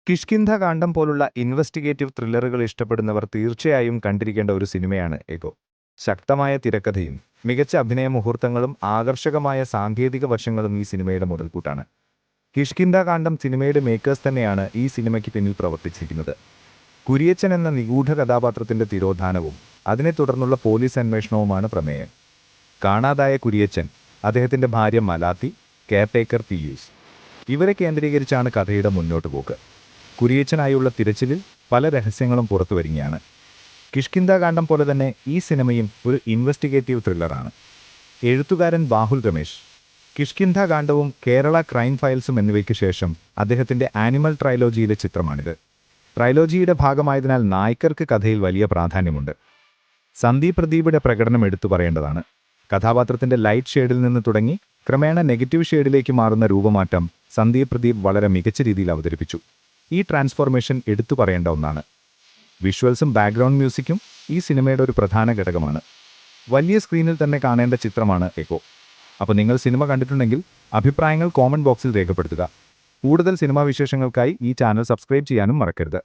കിഷ്കിന്ധ കാണ്ഡം പോലുള്ള ഇൻവെസ്റ്റിഗേറ്റീവ് ത്രില്ലറുകൾ ഇഷ്ടപ്പെടുന്നവർ തീർച്ചയായും കണ്ടിരിക്കേണ്ട ഒരു സിനിമയാണ് എഗോ. ശക്തമായ തിരക്കഥയും മികച്ച അഭിനയ മുഹൂർത്തങ്ങളും ആകർഷകമായ സാങ്കേതിക വശങ്ങളും ഈ സിനിമയുടെ മുതൽക്കൂട്ടാണ്. കിഷ്കിന്ധ കാണ്ഡം സിനിമയുടെ മേക്കേഴ്സ് തന്നെയാണ് ഈ സിനിമയ്ക്ക് പിന്നിൽ പ്രവർത്തിച്ചിരിക്കുന്നത്. കുരിയച്ചൻ എന്ന നിഗൂഢ കഥാപാത്രത്തിന്റെ തിരോധാനവും അതിനെ തുടർന്നുള്ള പോലീസ് അന്വേഷണവുമാണ് പ്രമേയം. കാണാതായ കുരിയച്ചൻ, അദ്ദേഹത്തിന്റെ ഭാര്യ മലാത്തി, കെയർടേക്കർ പീയൂഷ്, ഇവരെ കേന്ദ്രീകരിച്ചാണ് കഥയുടെ മുന്നോട്ട് പോക്ക്. കുരിയച്ചനായുള്ള തിരച്ചിലിൽ പല രഹസ്യങ്ങളും പുറത്തുവരികയാണ്. കിഷ്കിന്ധ കാണ്ഡം പോലെ തന്നെ ഈ സിനിമയും ഒരു ഇൻവെസ്റ്റിഗേറ്റീവ് ത്രില്ലറാണ്. എഴുത്തുകാരൻ ബാഹുൽ രമേശ് കിഷ്കിന്ധ കാണ്ഡവും കേരള ക്രൈം ഫയൽസും എന്നിവയ്ക്ക് ശേഷം അദ്ദേഹത്തിന്റെ ആനിമൽ ട്രൈലോജിയിലെ ചിത്രമാണിത്. ട്രൈലോജിയുടെ ഭാഗമായതിനാൽ നായ്ക്കർക്ക് കഥയിൽ വലിയ പ്രാധാന്യമുണ്ട്. സന്ദീപ് പ്രദീപിന്റെ പ്രകടനം എടുത്തു പറയേണ്ടതാണ്. കഥാപാത്രത്തിന്റെ ലൈറ്റ് ഷെയ്ഡിൽ നിന്ന് തുടങ്ങി ക്രമേണ നെഗറ്റീവ് ഷെയ്ഡിലേക്ക് മാറുന്ന രൂപമാറ്റം സന്ദീപ് പ്രദീപ് വളരെ മികച്ച രീതിയിൽ അവതരിപ്പിച്ചു. ഈ ട്രാൻസ്ഫോർമേഷൻ എടുത്തു പറയേണ്ട ഒന്നാണ്. വിഷ്വൽസും ബാക്ക്ഗ്രൗണ്ട് മ്യൂസിക്കും ഈ സിനിമയുടെ ഒരു പ്രധാന ഘടകമാണ്. വലിയ സ്ക്രീനിൽ തന്നെ കാണേണ്ട ചിത്രമാണ് എഗോ. അപ്പോൾ നിങ്ങൾ സിനിമ കണ്ടിട്ടുണ്ടെങ്കിൽ അഭിപ്രായങ്ങൾ കോമന്റ് ബോക്സിൽ രേഖപ്പെടുത്തുക. കൂടുതൽ സിനിമാ വിശേഷങ്ങൾക്കായി ഈ ചാനൽ സബ്സ്ക്രൈബ് ചെയ്യാനും മറക്കരുത്.